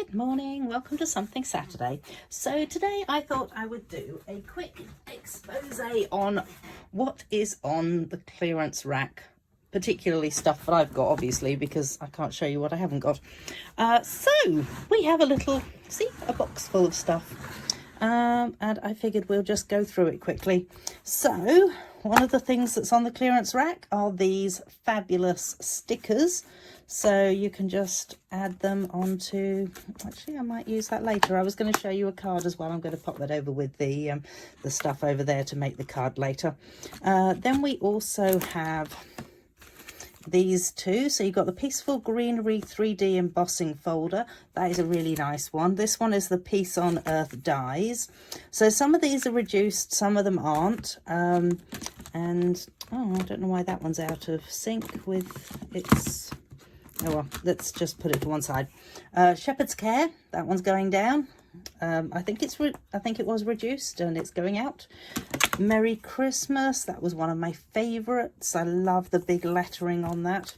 Good morning, welcome to Something Saturday. So today I thought I would do a quick expose on what is on the clearance rack, particularly stuff that I've got, obviously, because I can't show you what I haven't got. So we have a box full of stuff, and I figured we'll just go through it quickly. So one of the things that's on the clearance rack are these fabulous stickers. So you can just add them onto, actually I might use that later. I was going to show you a card as well. I'm going to pop that over with the stuff over there to make the card later. Then we also have these two. So you've got the Peaceful Greenery 3D embossing folder. That is a really nice one. This one is the Peace on Earth dies. So some of these are reduced, some of them aren't. And oh, I don't know why that one's out of sync with its... Oh well, let's just put it to one side. Shepherd's Care, that one's going down. I think it was reduced and it's going out. Merry Christmas, that was one of my favorites. I love the big lettering on that.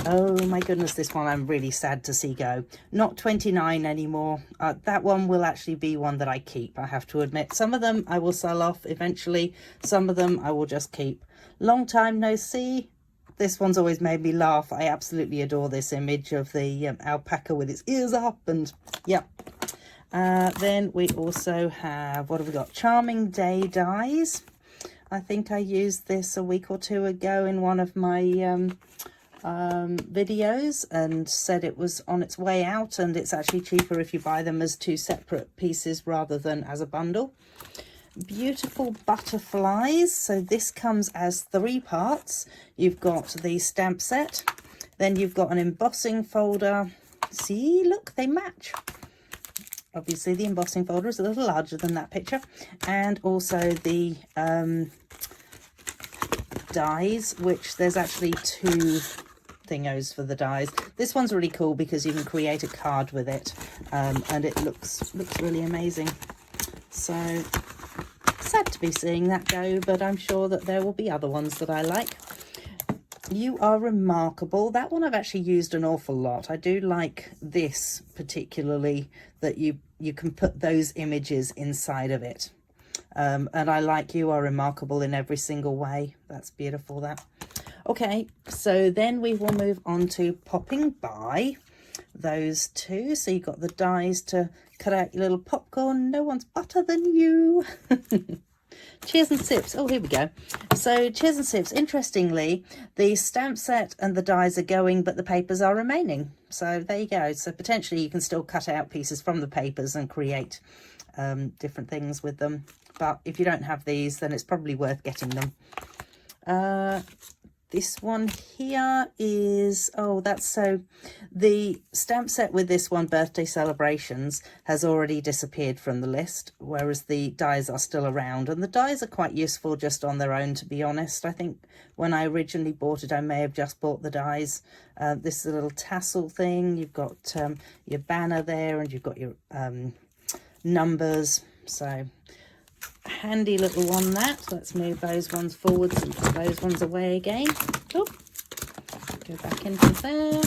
Oh my goodness, this one I'm really sad to see go. Not 29 anymore. That one will actually be one that I keep, I have to admit. Some of them I will sell off eventually. Some of them I will just keep. Long Time No See. This one's always made me laugh. I absolutely adore this image of the alpaca with its ears up, and yeah. Then we also have, what have we got? Charming Day dies. I think I used this a week or two ago in one of my videos and said it was on its way out, and it's actually cheaper if you buy them as two separate pieces rather than as a bundle. Beautiful Butterflies. So this comes as 3 parts. You've got the stamp set, then you've got an embossing folder. See, look, they match. Obviously the embossing folder is a little larger than that picture, and also the dies, which there's actually 2 thingos for the dies. This one's really cool because you can create a card with it, and it looks really amazing. So sad to be seeing that go, but I'm sure that there will be other ones that I like. You Are Remarkable. That one I've actually used an awful lot. I do like this particularly, that you can put those images inside of it. And I like You Are Remarkable in every single way. That's beautiful, that. Okay, so then we will move on to popping by those 2. So you've got the dies to cut out your little popcorn. No one's butter than you. Cheers and Sips. Oh, here we go. So Cheers and Sips, interestingly, the stamp set and the dies are going, but the papers are remaining. So there you go. So potentially you can still cut out pieces from the papers and create different things with them. But if you don't have these, then it's probably worth getting them. This one here is, oh, that's so, the stamp set with this one, Birthday Celebrations, has already disappeared from the list, whereas the dies are still around. And the dies are quite useful just on their own, to be honest. I think when I originally bought it, I may have just bought the dies. This is a little tassel thing. You've got your banner there, and you've got your numbers. So handy little one that. Let's move those ones forwards and put those ones away again. Oh, go back into there.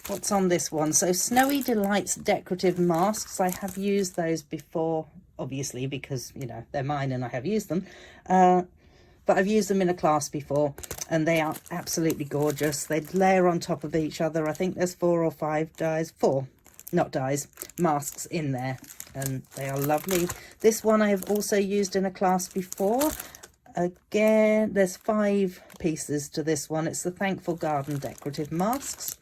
What's on this one? So Snowy Delights decorative masks. I have used those before, obviously, because, you know, they're mine and I have used them. But I've used them in a class before, and they are absolutely gorgeous. They layer on top of each other. I think there's 4 or 5 dies. 4, not dies, masks in there. And they are lovely. This one I have also used in a class before. Again, there's 5 pieces to this one. It's the Thankful Garden decorative masks.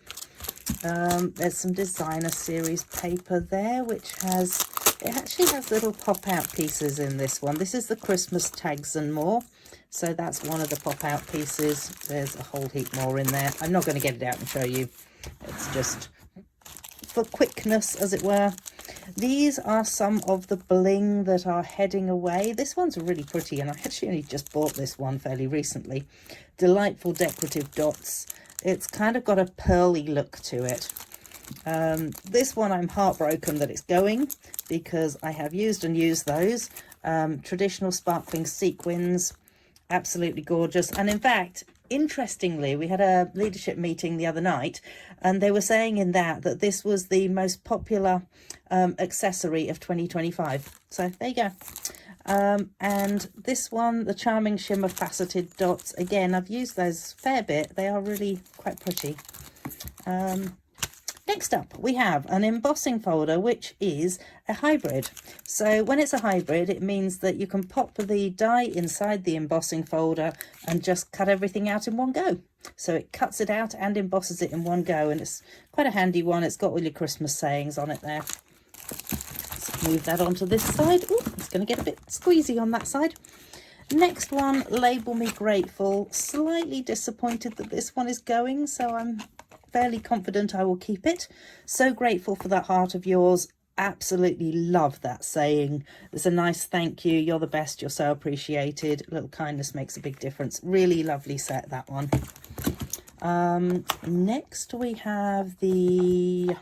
There's some designer series paper there, which it actually has little pop out pieces in this one. This is the Christmas tags and more. So that's one of the pop out pieces. There's a whole heap more in there. I'm not going to get it out and show you. It's just for quickness, as it were. These are some of the bling that are heading away. This one's really pretty, and I actually only just bought this one fairly recently. Delightful Decorative Dots. It's kind of got a pearly look to it. This one I'm heartbroken that it's going, because I have used and used those. Traditional Sparkling Sequins, absolutely gorgeous. And in fact, interestingly, we had a leadership meeting the other night, and they were saying in that this was the most popular accessory of 2025. So there you go. And this one, the Charming Shimmer Faceted Dots, again, I've used those a fair bit. They are really quite pretty. Next up, we have an embossing folder, which is a hybrid. So when it's a hybrid, it means that you can pop the die inside the embossing folder and just cut everything out in one go. So it cuts it out and embosses it in one go, and it's quite a handy one. It's got all your Christmas sayings on it there. Let's move that onto this side. Ooh, it's going to get a bit squeezy on that side. Next one, Label Me Grateful. Slightly disappointed that this one is going, so I'm fairly confident I will keep it. So grateful for that heart of yours. Absolutely love that saying. It's a nice thank you. You're the best. You're so appreciated. A little kindness makes a big difference. Really lovely set, that one. Next we have the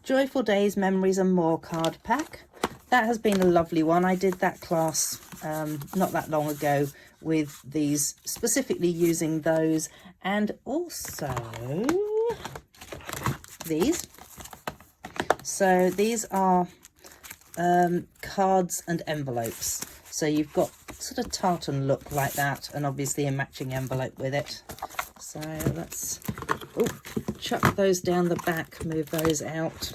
Joyful Days, Memories and More card pack. That has been a lovely one. I did that class not that long ago with these, specifically using those, and also these. So these are cards and envelopes. So you've got sort of tartan look like that, and obviously a matching envelope with it. So let's chuck those down the back, move those out.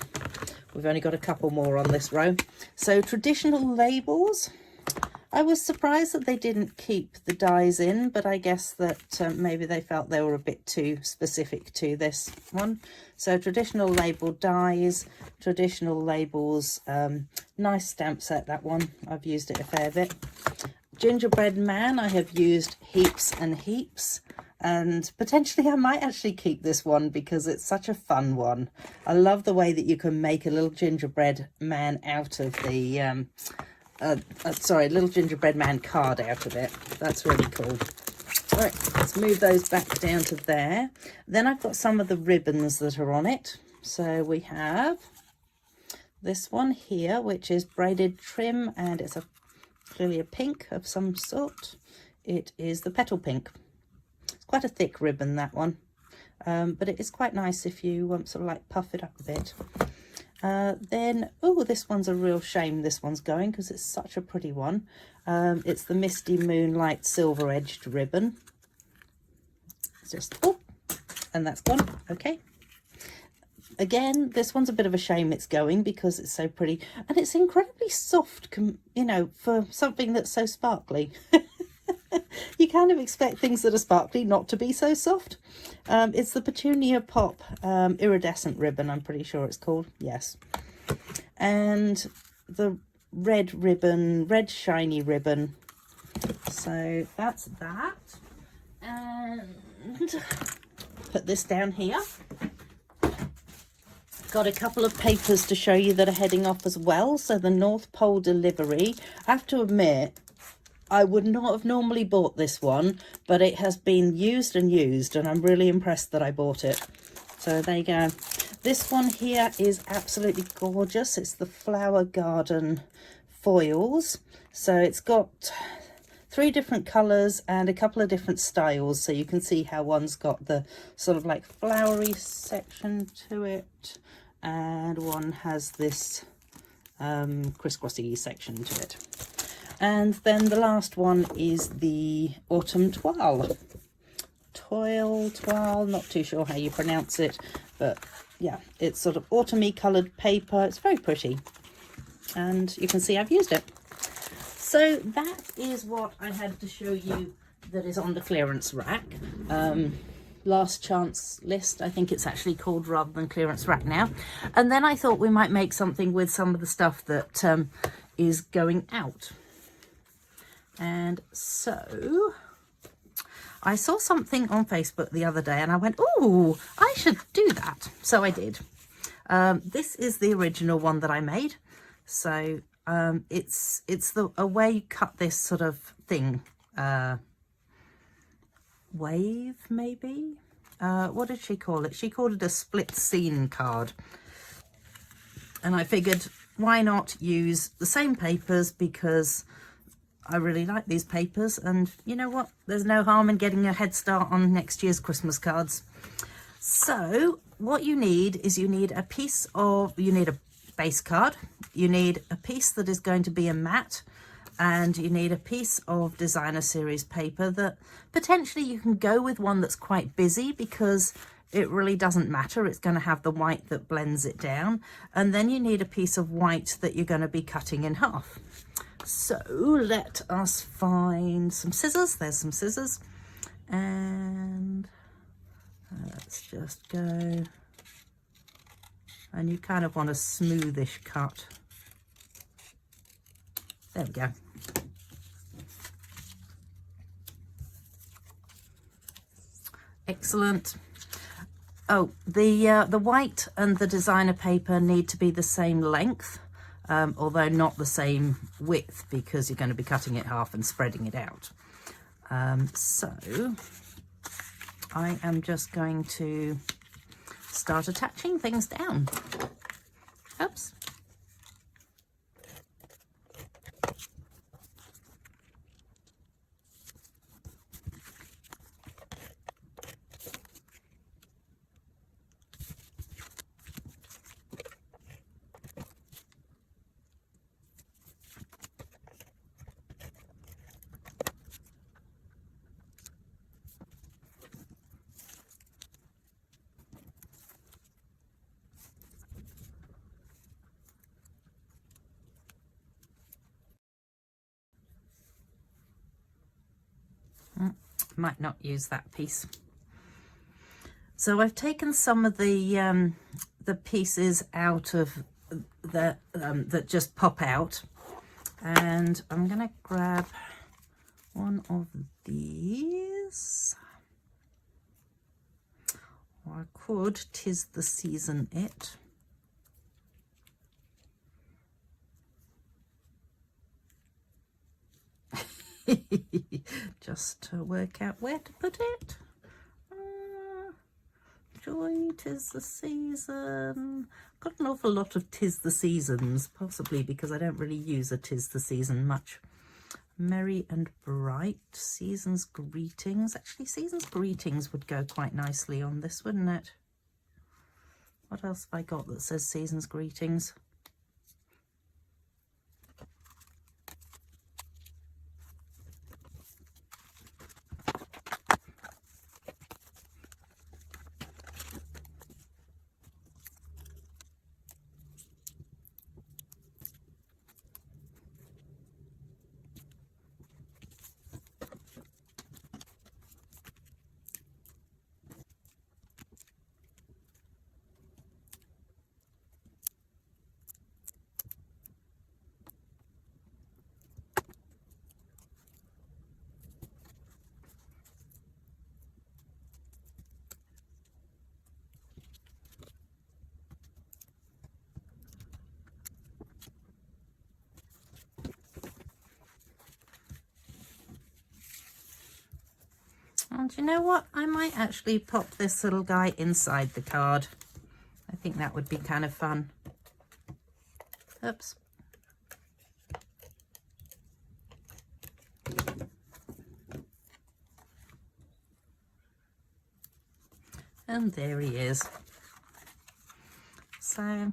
We've only got a couple more on this row. So traditional labels. I was surprised that they didn't keep the dies in, but I guess that maybe they felt they were a bit too specific to this one. So traditional label dies, traditional labels, nice stamp set, that one. I've used it a fair bit. Gingerbread Man, I have used heaps and heaps. And potentially I might actually keep this one because it's such a fun one. I love the way that you can make a little gingerbread man out of the... sorry, little gingerbread man card out of it. That's really cool. All right, let's move those back down to there. Then I've got some of the ribbons that are on it. So we have this one here, which is braided trim, and it's clearly a pink of some sort. It is the petal pink. It's quite a thick ribbon, that one. But it is quite nice if you sort of like puff it up a bit. Then, oh, this one's a real shame this one's going because it's such a pretty one. It's the Misty Moonlight Silver Edged ribbon. It's just, oh, and that's gone. Okay. Again, this one's a bit of a shame it's going because it's so pretty. And it's incredibly soft, you know, for something that's so sparkly. You kind of expect things that are sparkly not to be so soft. It's the Petunia Pop Iridescent ribbon, I'm pretty sure it's called. Yes. And the red ribbon, red shiny ribbon. So that's that. And put this down here. Got a couple of papers to show you that are heading off as well. So the North Pole delivery. I have to admit, I would not have normally bought this one, but it has been used and used, and I'm really impressed that I bought it. So there you go. This one here is absolutely gorgeous. It's the Flower Garden foils. So it's got 3 different colours and a couple of different styles. So you can see how one's got the sort of like flowery section to it, and one has this crisscrossy section to it. And then the last one is the Autumn Toile. Toile, not too sure how you pronounce it, but yeah, it's sort of autumny coloured paper. It's very pretty. And you can see I've used it. So that is what I had to show you that is on the clearance rack. Last chance list, I think it's actually called, rather than clearance rack now. And then I thought we might make something with some of the stuff that is going out. And so I saw something on Facebook the other day and I went, oh, I should do that. So I did. This is the original one that I made. So it's a way you cut this sort of thing. Wave, maybe? What did she call it? She called it a split scene card. And I figured, why not use the same papers, because I really like these papers, and you know what? There's no harm in getting a head start on next year's Christmas cards. So what you need is you need a base card, you need a piece that is going to be a matte, and you need a piece of designer series paper that potentially you can go with one that's quite busy because it really doesn't matter. It's going to have the white that blends it down. And then you need a piece of white that you're going to be cutting in half. So let us find some scissors. There's some scissors. And let's just go. And you kind of want a smoothish cut. There we go. Excellent. Oh, the white and the designer paper need to be the same length, although not the same width, because you're going to be cutting it half and spreading it out. So I am just going to start attaching things down. Oops. Might not use that piece. So I've taken some of the pieces out of the that just pop out, and I'm gonna grab one of these, or I could 'Tis the Season it. Just to work out where to put it. Joy, 'Tis the Season. Got an awful lot of 'Tis the Seasons, possibly because I don't really use a 'Tis the Season much. Merry and Bright, Season's Greetings. Actually, Season's Greetings would go quite nicely on this, wouldn't it? What else have I got that says Season's Greetings? And you know what? I might actually pop this little guy inside the card. I think that would be kind of fun. Oops. And there he is. So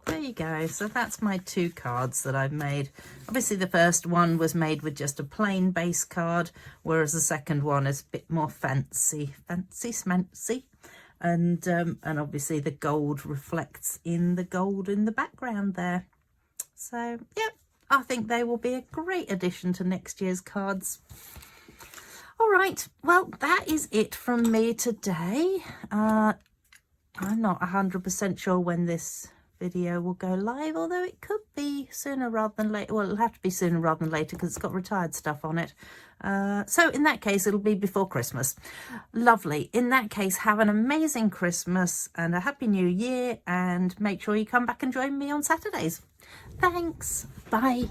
there you go. So that's my two cards that I've made. Obviously the first one was made with just a plain base card, whereas the second one is a bit more fancy smancy. And obviously the gold reflects in the gold in the background there. So yeah, I think they will be a great addition to next year's cards. All right, well, that is it from me today. I'm not 100% sure when this video will go live, although it could be sooner rather than later. Well, it'll have to be sooner rather than later because it's got retired stuff on it. So in that case, it'll be before Christmas. Lovely. In that case, have an amazing Christmas and a happy new year, and make sure you come back and join me on Saturdays. Thanks. Bye.